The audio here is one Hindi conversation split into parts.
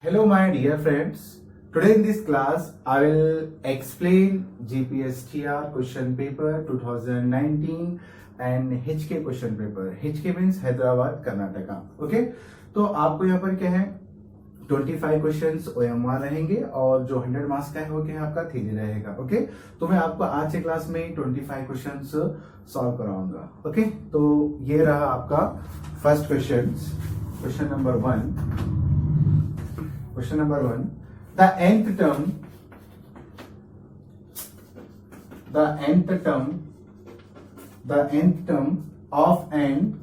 Hello my dear friends. Today in this class I will explain GPSTR question paper 2019 and HK question paper. HK means Hyderabad Karnataka. Okay तो आपको यहाँ पर क्या है 25 क्वेश्चंस OMR रहेंगे और जो 100 मार्क्स का है वो क्या है आपका थ्योरी रहेगा. ओके तो मैं आपको आज के क्लास में 25 क्वेश्चंस सॉल्व कराऊंगा. ओके तो ये रहा आपका first question number 1. Question number 1. The nth term of an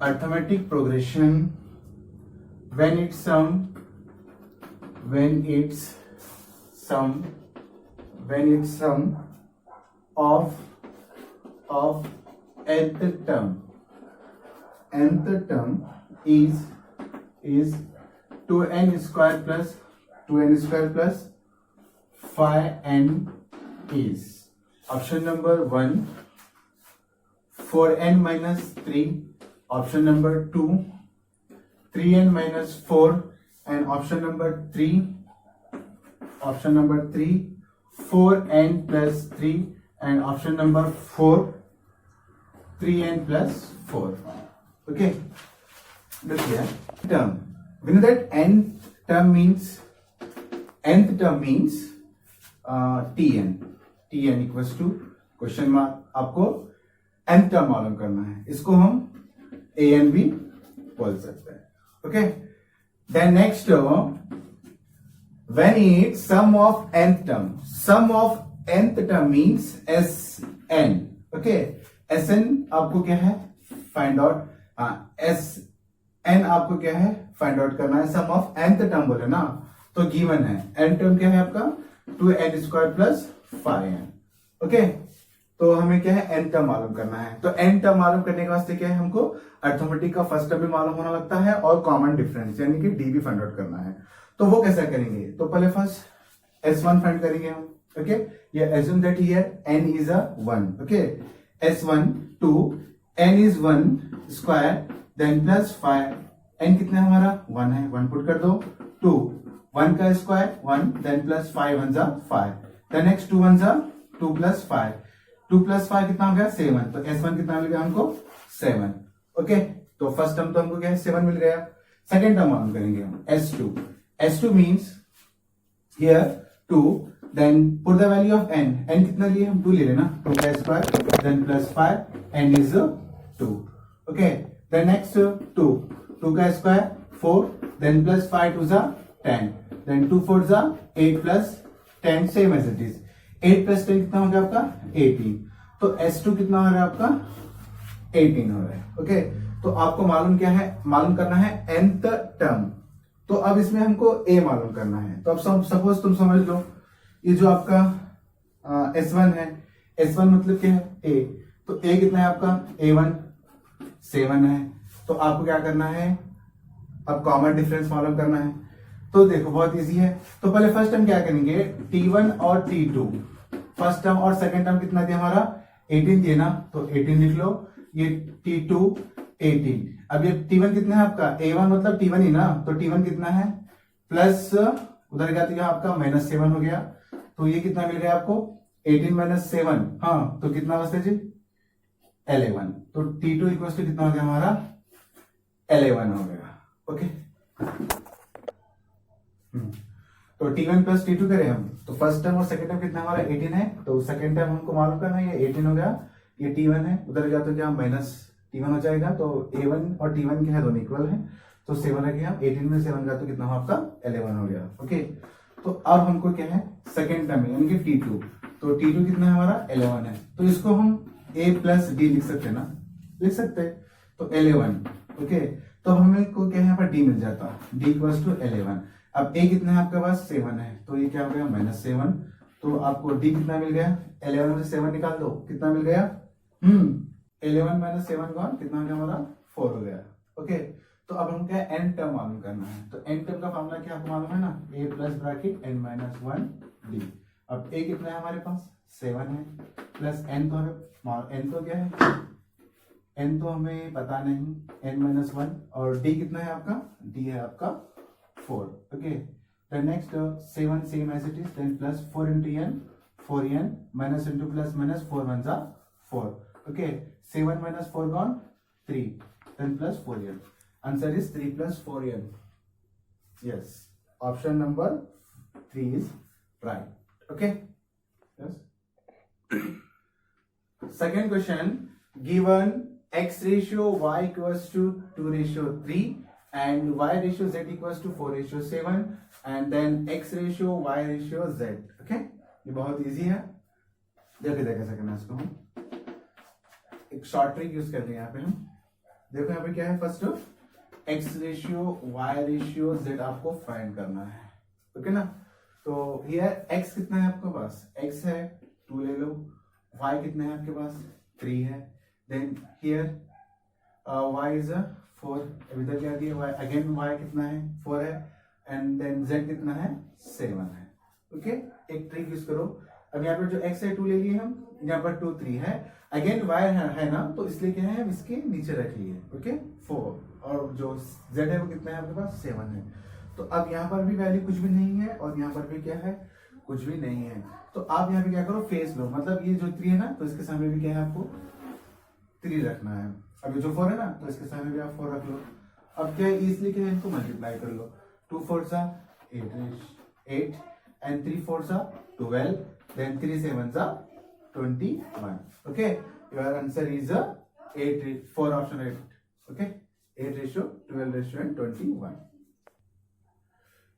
arithmetic progression when its sum of nth term is 2n square plus 5n is option number 1 4n minus 3, option number 2 3n minus 4, and option number 3 4n plus 3, and option number 4 3n plus 4. Okay, look here. Term. We know that nth term means Tn equals to question mark. आपको nth term मालूम करना है, इसको हम a n b बोल सकते हैं. Okay then next when it sum of nth term means Sn. Okay Sn आपको क्या है फाइंड आउट. Sn आपको क्या है फाइंड आउट करना है. सम ऑफ nth टर्म बोले ना तो गिवन है n टर्म क्या है आपका 2n square plus 5n. Okay तो हमें क्या है n टर्म मालूम करना है. तो n टर्म मालूम करने के वास्ते क्या है हमको अर्थमेटिक का फर्स्ट टर्म भी मालूम होना लगता है और कॉमन डिफरेंस यानी कि d भी फाइंड आउट करना है. तो वो कैसे करेंगे. तो पहले फर्स्ट S1 फाइंड करेंगे हम. ओके ये assume that here n is a 1. Okay S1 2 n is 1 square then plus 5. n कितना है हमारा 1 है. 1 पुट कर दो. 2 1 का स्क्वायर 1 देन प्लस 5 1 जा 5. देन नेक्स्ट 2 1 जा 2 प्लस 5. 2 प्लस 5 कितना हो गया 7. तो S1 कितना मिल गया हमको 7. ओके तो फर्स्ट टर्म तो हमको क्या है 7 मिल गया. सेकेंड टर्म हम करेंगे हम S2 means here 2 then put the value of n. n कितना लिए हम 2 ले लेना. 2 का square then plus 5 n is 2. Okay then next 2 का स्क्वायर 4 देन प्लस 5 2 जा 10 देन 2 4 जा 8 plus 10 same as it is. 8 plus 10 कितना हो गया आपका 18. तो S2 कितना हो रहा है आपका 18 हो रहा है. ओके तो आपको मालूम क्या है मालूम करना है nth टर्म. तो अब इसमें हमको a मालूम करना है. तो अब सपोज तुम समझ लो ये जो आपका S1 है. S1 मतलब क्या है a. तो a कितना है आपका A1 7 है. तो आपको क्या करना है अब कॉमन डिफरेंस मालूम करना है. तो देखो बहुत इजी है. तो पहले फर्स्ट टर्म क्या करेंगे T1 और T2. फर्स्ट टर्म और सेकंड टर्म कितना दिया हमारा 18 दिया ना. तो 18 लिख लो. ये T2 18. अब ये T1 कितना है आपका A1 मतलब T1 ही ना. तो T1 कितना है प्लस उधर गया तो यहाँ आपका -7 हो गया. तो ये कितना मिल गया आपको 18 माइनस 7. हाँ तो कितना बचता जी 11. तो T2 इक्वल टू कितना हो गया हमारा 11 हो गया. ओके तो T1 प्लस T2 करें हम. तो फर्स्ट टर्म और सेकंड टर्म कितना हमारा 18 है. तो सेकंड टर्म हमको मालूम करना है ये 18 हो गया. ये T1 है उधर गया तो क्या माइनस T1 हो जाएगा. तो A1 और T1 क्या है दोनों इक्वल है. तो 7 रख गया. 18 में 7 गया तो कितना हो आपका 11 हो गया. ओके तो अब हमको क्या है सेकंड टर्म यानी कि T2. तो T2 कितना है हमारा 11 है. तो इसको हम A प्लस D लिख सकते हैं ना. लिख सकते हैं. तो 11. ओके तो हमें को क्या है यहाँ पर D मिल जाता. D equals to 11. अब A कितना है आपके पास 7 है. तो ये क्या हो गया -7. तो आपको D कितना मिल गया 11 में से 7 निकाल दो कितना मिल गया 11 माइनस 7 गॉन कितना हो गया हमारा 4 हो गया. ओके तो अब हम क्या n टर्म मालूम करना है. तो n टर्म का फॉर्मूला क्या आपको मालूम है ना a plus bracket n minus 1 d. अब a कितना है हमारे पास 7 है प्लस n तो हमें n तो क्या है n तो हमें पता नहीं n माइनस 1 और d कितना है आपका d है आपका 4. Okay. The next 7 same as it is. Then plus 4 into n, 4n minus into plus minus 4 ones are 4. Okay. 7 minus 4 gone 3. Then plus 4n. Answer is 3 plus 4n. Yes. Option number 3 is right. Okay. Yes. Second question. Given x ratio y equals to 2 ratio 3 and y ratio z equals to 4 ratio 7 and then x ratio y ratio z. Okay. ये बहुत इजी है. देखो कैसे करना है इसको. हम एक शॉर्ट ट्रिक यूज कर रहे हैं यहाँ पे हम. देखो यहाँ पे क्या है. First x ratio y ratio z आपको फाइंड करना है. ओके ना. तो हियर x कितना है आपके पास. x है 2 ले लो. y कितना है आपके पास 3 है. Then here y is 4. इधर क्या दिया y. अगेन y कितना है 4 है. एंड देन z कितना है 7 है. ओके. एक ट्रिक यूज करो. अब यहाँ पर जो x है 2 ले लिए हम. यहाँ पर 2 3 है. अगेन y है ना. तो इसलिए क्या है हम इसके नीचे रख लिए. ओके 4. और जो z है वो कितना है आपके पास 7 है. तो अब यहाँ पर भी वैल्यू कुछ भी नहीं है और यहाँ पर भी क्या है कुछ भी नहीं है. तो आप यहाँ पे क्या करो फेस लो. मतलब ये जो 3 है ना तो इसके सामने भी क्या है आपको 3 रखना है. अब ये जो 4 है ना तो इसके सामने भी आप 4 रख लो. अब क्या है इसलिए क्या है इनको मल्टीप्लाई कर लो. 2 4 8 and 3 4 12. Then 3 7 21. Okay. Your answer is 8 4 option 8. Okay. 8 ratio 12 ratio and 21.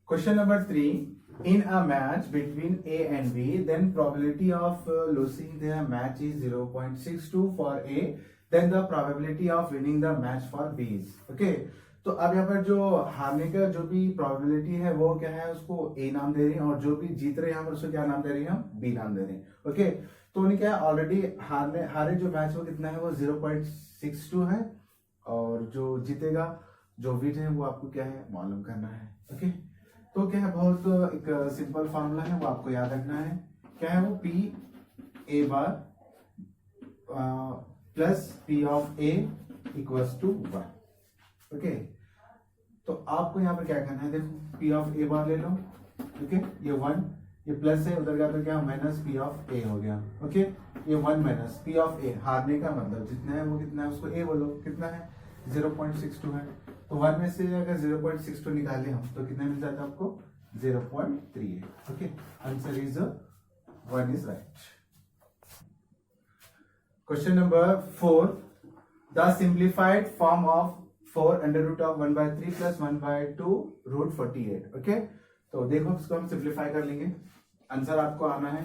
Question number 3. In a match between A and B, then probability of losing the match is 0.62 for A. Then the probability of winning the match for B is. Okay. तो अब यहाँ पर जो हारने का जो भी प्रोबेबिलिटी है वो क्या है उसको A नाम दे रही है और जो भी जीत रहे हैं यहाँ पर उसको क्या नाम दे रही है हम B नाम दे रहे हैं. ओके. तो उन्हें क्या है ऑलरेडी हारे जो मैच वो कितना है वो 0.62 है और जो जीतेगा जो विन है वो आपको क्या है मालूम करना है. ओके. तो क्या है बहुत एक सिंपल फॉर्मूला है वो आपको याद रखना है. क्या है वो P A bar plus P of A equals to 1. Okay. तो आपको यहाँ पर क्या करना है. देखो P ऑफ A बार ले लो. ओके. ये 1 ये प्लस है उधर गया तो क्या माइनस P ऑफ A हो गया. ओके. ये 1 माइनस P ऑफ A हारने का मतलब जितना है वो कितना है उसको A बोलो. कितना है 0.62 है. तो 1 में से अगर 0.62 निकाले हम तो कितना मिल जाता है आपको 0.3 है. Okay. Answer is 1 is right. Question number 4. The simplified form of 4 under root of 1/3 plus 1/2 root 48. Okay. तो देखो इसको हम सिंप्लीफाई कर लेंगे. आंसर आपको आना है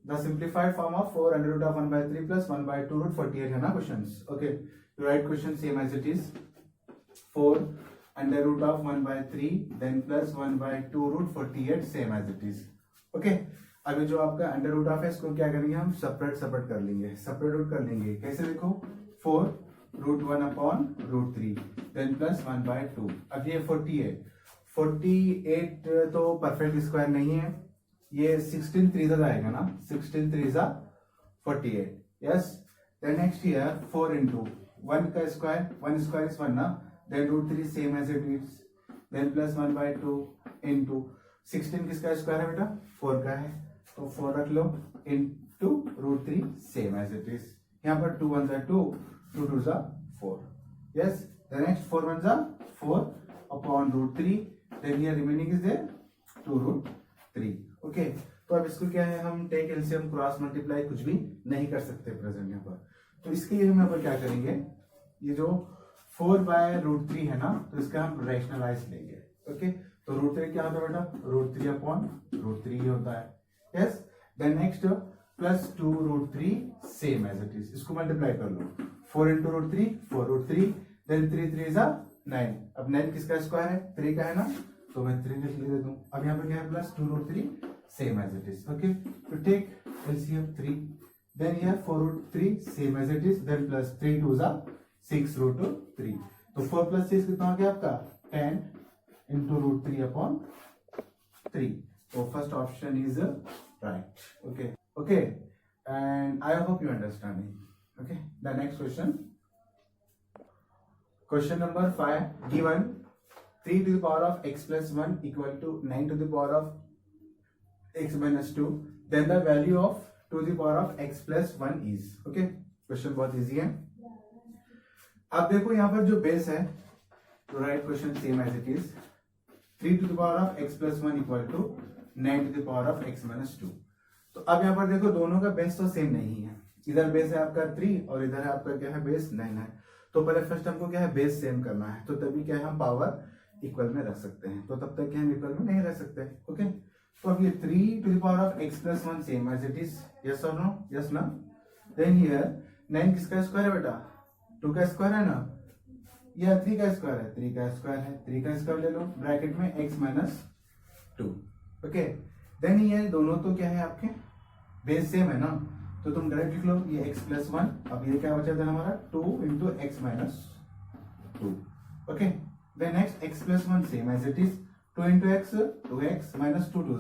the simplified form of 4 under root of 1/3 plus 1/2 root 48 है ना questions. Okay. You write question same as it is. 4 under root of 1/3 then plus 1/2 root 48 same as it is. Okay. अभी जो आपका अंडर रूट ऑफ है इसको क्या करेंगे हम सेपरेट कर लेंगे. सेपरेट रूट कर लेंगे. कैसे देखो 4 root 1 upon root 3 then plus 1/2. अब ये 48 तो परफेक्ट स्क्वायर नहीं है. ये 16 3 आएगा ना. 16 3 48. Yes. Then next here 4 into 1 का स्क्वायर 1 स्क्वायर इज 1 ना. Then root 3 same as it is. Then plus 1/2 into 16 किसका स्क्वायर है बेटा 4 का है तो 4 रख लो into root 3 same as it is. यहाँ पर 2 1 2 2 2 4. Yes. The next 4 1 4 upon root 3. Then here remaining is there 2 root 3. Okay. तो अब इसको क्या है हम टेक एलसीएम क्रॉस मल्टीप्लाई कुछ भी नहीं कर सकते प्रेजेंट यहाँ पर. तो इसके लिए हम यहाँ पर क्या करेंगे ये जो 4/√3 है ना तो इसका हम रैशनलाइज लेंगे. ओके. तो रूट 3 क्या होता है बेटा रूट 3 अपॉन रूट 3 होता है. Yes. Then next plus 2 root 3 same as it is. इसको मल्टीप्लाई कर लो. 4 इंटू रूट 3 4 रूट 3 देन 3 3 9. अब 9 किसका स्क्वायर है 3 का है ना तो मैं 3 लिख देता हूँ. अब यहाँ पे क्या है plus 2 root 3 same as it is. Okay. तो take LCM 3. Then here 4 root 3 same as it is. Then plus 3 2 6 root 3. तो 4 plus 6 कितना हो गया आपका 10 into root 3 upon 3. So first option is right. Okay. Okay. And I hope you understand it. Okay. The next question. Question number 5. Given 3 to the power of x plus 1 equal to 9 to the power of x minus 2, then the value of 2 to the power of x plus 1 is. Okay, question बहुत इजी है. अब देखो यहाँ पर जो बेस है, तो right question same as it is. 3 to the power of x plus 1 equal to 9 to the power of x minus 2. तो अब यहाँ पर देखो दोनों का बेस तो सेम नहीं है. इधर बेस है आपका 3 और इधर है आपका क्या है, बेस 9 है. तो पहले फर्स्ट हमको क्या है, बेस सेम करना है. तो तभी क्या है, हम पावर इक्वल में रख सकते हैं. तो तब तक क्या हम इक्वल में नहीं रख सकते. ओके, तो अब ये 3 to the power of x plus 1 same as it is. Yes और नो? यस ना? देन हियर 9 किसका स्क्वायर है बेटा? 2 का स्क्वायर है ना? या 3 का स्क्वायर है? 3 का स्क्वायर है. 3 का स्क्वायर ले लो ब्रैकेट में x माइनस 2. ओके, देन ये दोनों तो क्या है आपके बेस सेम है ना, तो तुम डायरेक्ट लिख लो ये x प्लस 1. अब ये क्या बचा था हमारा 2 into x minus 2. Okay, then next x प्लस 1 same as it is. 2 into x 2x minus 2 2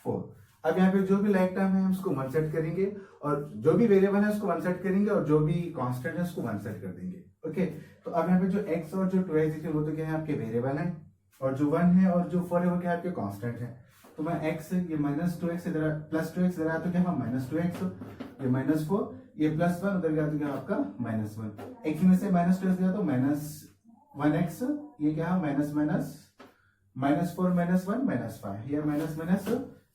4. अब यहाँ पे जो भी लाइक टर्म है हम उसको 1 सेट करेंगे और जो भी वेरिएबल है उसको 1 सेट करेंगे और जो भी कांस्टेंट है उसको 1 सेट कर देंगे. ओके, तो अब यहाँ पे जो x और जो 2x दिखे वो तो क्या है आपके वेरिएबल है और जो 1 है और जो 4 है वो क्या है आपके कांस्टेंट है. तो मैं x ये माइनस 2x इधर प्लस 2x इधर आया तो क्या माइनस 2x, ये माइनस 4, ये प्लस 1 उधर गया तो क्या आपका माइनस 1. x में से माइनस 2x गया तो माइनस 1x, ये क्या minus minus minus 4 minus 1 minus 5, ये minus minus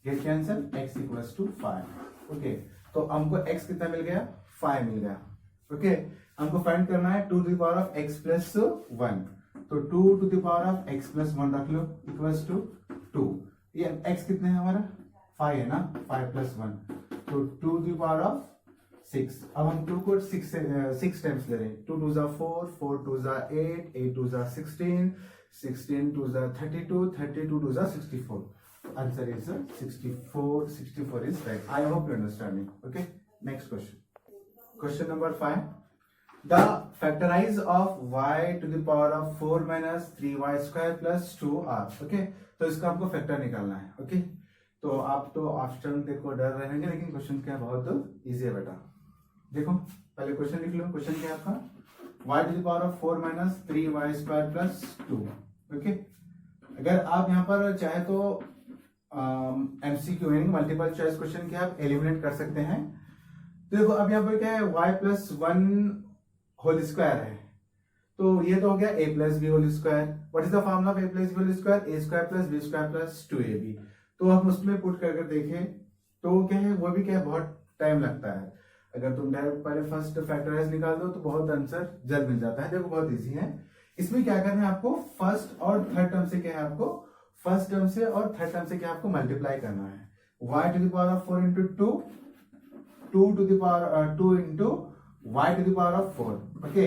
get cancel, x equals to 5. Okay, तो हमको x कितना मिल गया, 5 मिल गया. ओके, हमको फाइंड करना है 2 to the power of x plus 1. तो 2 to the power of x plus 1 रख लो इक्वल्स टू 2. ये x कितने है हमारा 5 है ना, 5 plus 1, तो 2 to the power of 6. अब हम 2 को 6 टाइम्स ले रहे हैं. 2 2 4, 4 2 8, 8 2 16, 16 2 32, 32 2 64. Answer is 64. 64 is right. I hope you understand me. Okay, next question. Question number 5. The factorize of y to the power of 4 minus 3y square plus 2r. Okay, तो इसका हमको फैक्टर निकालना है. ओके, तो आप तो ऑप्शन देखो डर रहेंगे, लेकिन क्वेश्चन क्या बहुत इजी है बेटा. देखो पहले क्वेश्चन लिख लो. क्वेश्चन क्या है आपका, y to the power of 4 minus 3y square plus 2. Okay, अगर आप यहाँ पर चाहे तो MCQ यानी मल्टीपल चॉइस क्वेश्चन के आप एलिमिनेट कर सकते हैं. तो देखो अब यहाँ पर क्या है, y प्लस 1 होल स्क्वायर है, तो ये तो हो गया a plus b whole square. What is the formula of a plus b whole square, a square plus b square plus 2ab. तो हम उसमें पुट करके देखें तो क्या है, वो भी क्या है बहुत टाइम लगता है. अगर तुम डायरेक्ट पहले फर्स्ट फैक्टराइज निकाल दो तो बहुत आंसर जल्द मिल जाता है. देखो बहुत इजी है. इसमें क्या करना है आपको, फर्स्ट और थर्ड टर्म से क्या है आपको, फर्स्ट टर्म से और थर्ड टर्म से क्या आपको मल्टीप्लाई करना है. y to the power of 4 into 2, 2 to the power 2 into y to the power of 4. Okay,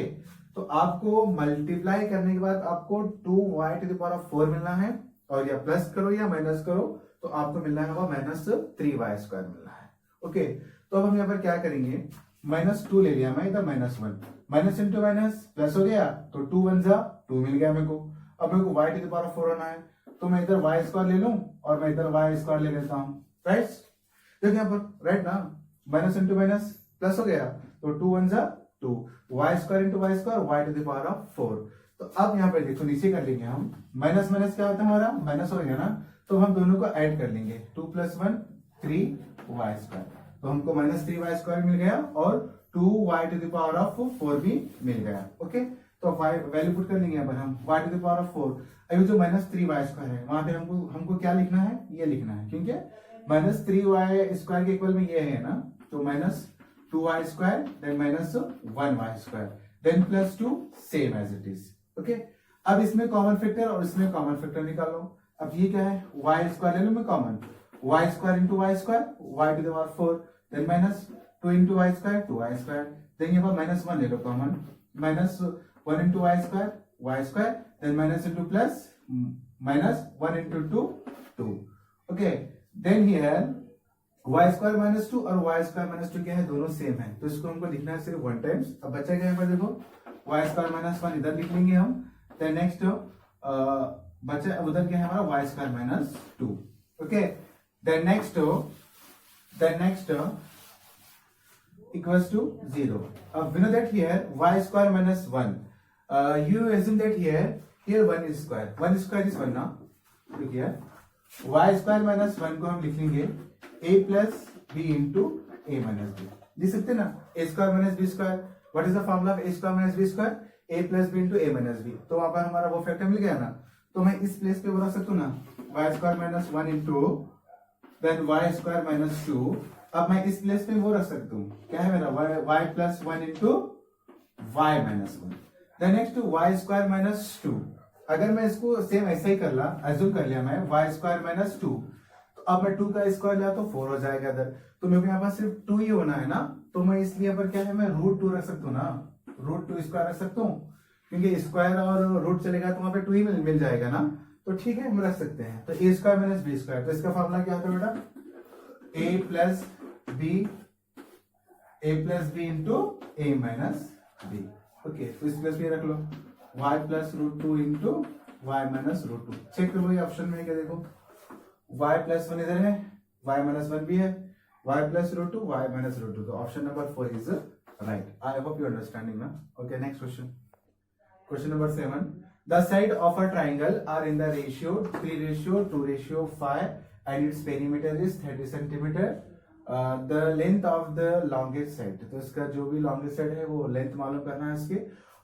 तो आपको मल्टीप्लाई करने के बाद आपको 2y to the power of 4 मिलना है, और या प्लस करो या माइनस करो तो आपको मिलना है माइनस 3y स्क्वायर मिलना है. ओके, तो अब हम यहाँ पर क्या करेंगे, माइनस 2 ले लिया मैं इधर, minus 1, minus into minus plus हो गया, तो 2 1 जा 2 मिल गया मेरे को. अब मेरे को y to the power of 4 होना है, तो मैं इधर y स्क्वायर ले लूं और मैं इधर y स्क्वायर ले लेता हूं. राइट, देखो यहाँ पर राइट ना, माइनस इंटू माइनस प्लस हो गया, तो 2 1 जा 2, y square into y square, y to the power of 4. तो अब यहाँ पर देखो नीचे कर लेंगे हम, माइनस माइनस क्या होता है हमारा, माइनस हो गया ना, तो हम दोनों को ऐड कर लेंगे. 2 + 1 3y स्क्वायर, तो हमको माइनस 3y स्क्वायर मिल गया और 2y to the power of 4 भी मिल गया. ओके, तो वैल्यू पुट कर लेंगे यहाँ पर हम, y to the power of 4. अभी जो माइनस 3y स्क्वायर है वहां पे हमको क्या लिखना है, ये लिखना है, क्योंकि माइनस 3y स्क्वायर के इक्वल में ये है ना, तो minus 2y square then minus 1y square then plus 2 same as it is. Okay, अब इसमें कॉमन फैक्टर और इसमें कॉमन फैक्टर निकालो. अब ये क्या है, y स्क्वायर ले लो मैं common, y square into y square, y to the power 4 then minus 2 into y square 2y square, then यहाँ पर माइनस 1 ले लो common, minus 1 into y square then minus into plus minus 1 into 2 2. Okay, then here y square minus 2 और y स्क्वायर माइनस 2 क्या है, दोनों सेम है, तो इसको हमको लिखना है सिर्फ 1 टाइम्स. अब बचा क्या है देखो, y स्क्वायर माइनस 1 इधर लिख लेंगे हम, देन नेक्स्ट बचा उधर क्या है हमारा y square minus 2. Okay, then next equals to 0. We know that here y square minus 1. You assume that here here 1 square, 1 square is 1 ना, तो क्या y स्क्वायर माइनस 1 को हम लिख लेंगे a plus b into a minus b, लिख सकते ना, a square minus b square, what is the formula of a square minus b square, a plus b into a minus b, तो वहां पर हमारा वो फैक्टर मिल गया ना, तो मैं इस प्लेस पे बना सकता हूँ ना y square minus 1 into then y square minus 2, अब मैं इस प्लेस पे वो रख सकता हूँ, क्या है मेरा y plus 1 into y minus 1, then next y square minus 2, अगर मैं इसको सेम ऐसा ही एज्यूम कर लिया मैं y स्क्वायर माइनस 2, तो अब मैं 2 का स्क्वायर लिया तो 4 हो जाएगा इधर, तो मेरे को यहाँ पर सिर्फ 2 ही होना है ना, तो मैं इसलिए यहाँ पर क्या है मैं √2 रख सकता हूँ ना, √2 स्क्वायर रख सकता हूँ, क्योंकि स्क्वायर और रूट चलेगा तो वहां पे 2 ही मिल जाएगा ना, तो ठीक है हम रख सकते हैं, तो a square minus b square, तो इसका फॉर्मूला क्या होता है बेटा a plus b into a minus b, okay, तो इस प्लस भी रख लो y plus √2 into y minus √2, check करो ये ऑप्शन में क्या, देखो y प्लस 1 इधर है, y माइनस 1 भी है, y प्लस √2 y माइनस √2, तो option number 4 is right. I hope you understanding ना, okay next question, question number 7, the side of a triangle are in the ratio 3:2:5 and its perimeter is 30 centimeter, the length of the longest side, तो इसका जो भी longest side है वो लेंथ मालूम करना है इसके,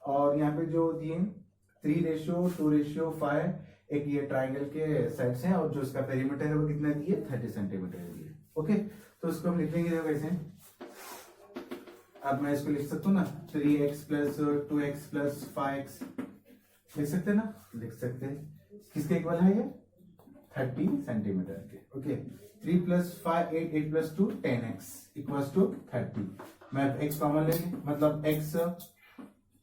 और यहाँ पे जो दिए 3:2:5 एक ये ट्राइंगल के साइड्स हैं, और जो इसका पेरीमीटर है वो कितना दिए 30 सेंटीमीटर दिए, ओके, तो इसको हम लिख लेंगे देखो कैसे, अब मैं इसको लिख सकता हूँ ना 3x plus 2x plus 5x, लिख सकते हैं ना, लिख सकते हैं, किसके इक्वल है ये 30 सेंटीमीटर के, okay, 3 plus 5 8, 8 plus 2 10x equals to 30, मैं x कॉमन लेंगे, मतलब x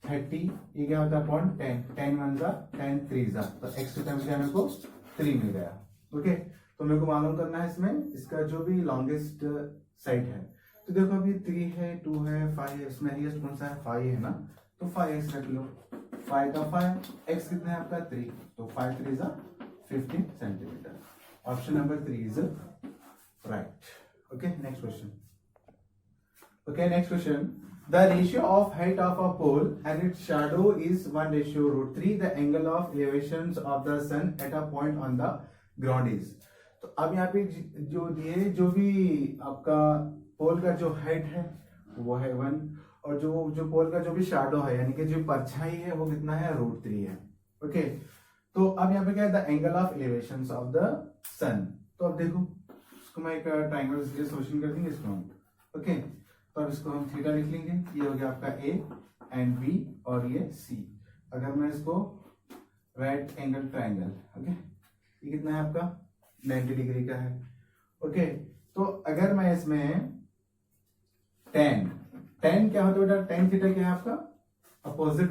30, ये क्या होता है अपॉन 10, 10 1 जा 10 3 जा, तो x टू टाइम क्या मेरे को 3 मिल गया, ओके, तो मेरे को मालूम करना है इसमें इसका जो भी लॉन्गेस्ट साइड है, तो देखो अभी 3 है 2 है 5 है, इसमें हाईएस्ट कौन सा है 5 है ना, तो 5x रख लो, 5 का 5, x कितना है आपका 3, तो 5 3 जा 15 centimetre, option number 3 is right, okay next question, okay next question, the ratio of height of a pole and its shadow is 1:√3, the angle of elevations of the sun at a point on the ground is, तो अब यहाँ पे जो दिए जो भी आपका पोल का जो हाइट है वो है 1, और जो पोल का जो भी शैडो है यानी कि जो परछाई है वो कितना है √3 है, ओके, तो अब यहाँ पे क्या है the angle of elevations of the sun, तो अब देखो इसको मैं एक ट्रायंगल से सोल्यूशन कर देंगे इसको हम, ओके, तो अब इसको हम थीटा लिख लेंगे, ये हो गया आपका a एंड b और ये c, अगर मैं इसको राइट एंगल ट्रायंगल, ओके, ये कितना है आपका 90 डिग्री का है, ओके, तो अगर मैं इसमें tan क्या होता है बेटा, tan थीटा क्या है आपका अपोजिट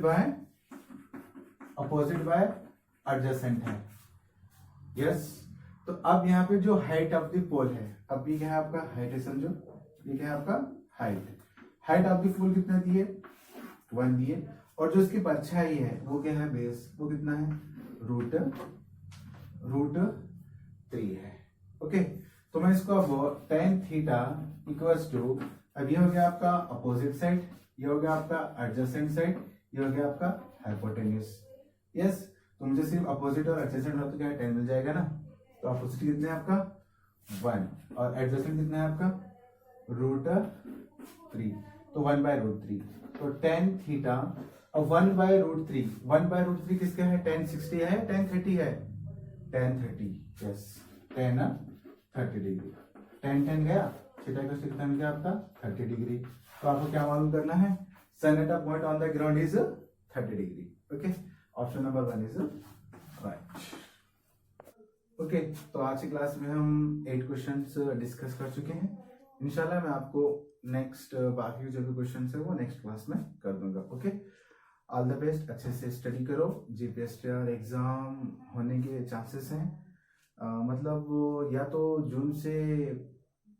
बाय एडजेसेंट है, यस, तो अब यहाँ पे जो हाइट ऑफ द पोल है, अब ये क्या है आपका हाइट है, समझो ये क्या है आपका हाइट ऑफ द पोल कितना दिए 1 दिए, और जो इसकी परछाई है वो क्या है बेस, वो कितना है √3 है, ओके, तो मैं इसको अब tan थीटा इक्वल्स टू, अब ये हो गया आपका अपोजिट साइड, ये हो गया आपका एडजेसेंट साइड, ये हो गया आपका हाइपोटेन्यूज, यस, तो मुझे सिर्फ अपोजिट और एडजेसेंट हो तो क्या 10 मिल जाएगा ना, तो अपोजिट कितना है आपका 1 और एडजेसेंट कितना है आपका √3, तो 1/√3, तो tan थीटा, और 1/√3 किसका है, tan 60 है tan 30 है, tan 30, yes, tan 30 degree, tan गया, थीटा का कितना मिल गया आपका 30 डिग्री, तो आपको क्या मालूम करना है, sun at a point on the ground is 30 degree, okay, option number 1 is right, okay, तो आज की क्लास में हम 8 क्वेश्चंस डिस्कस कर चुके हैं, इंशाल्लाह मैं आपको नेक्स्ट बाकी जो भी क्वेश्चंस है वो नेक्स्ट क्लास में कर दूंगा, ओके, ऑल द बेस्ट, अच्छे से स्टडी करो, जीपीएसटीआर एग्जाम होने के चांसेस हैं, मतलब या तो जून से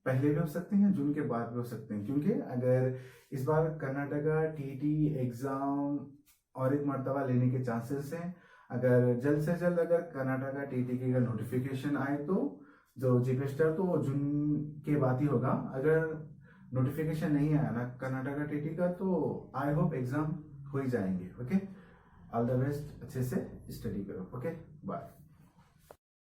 पहले भी हो सकते हैं, जून के बाद भी हो सकते हैं, क्योंकि अगर इस बार कर्नाटका टीटी एग्जाम और एक मर्तबा लेने के चांसेस हैं, अगर जल्द से जल्द अगर कर्नाटका टीटी की अगर नोटिफिकेशन आए तो जो जीपीएसटीआर तो जून के बाद ही होगा, अगर नोटिफिकेशन नहीं आया ना कर्नाटका टीटी का तो आई होप एग्जाम हो ही जाएंगे, ओके, ऑल द बेस्ट, अच्छे से स्टडी करो। Okay, bye.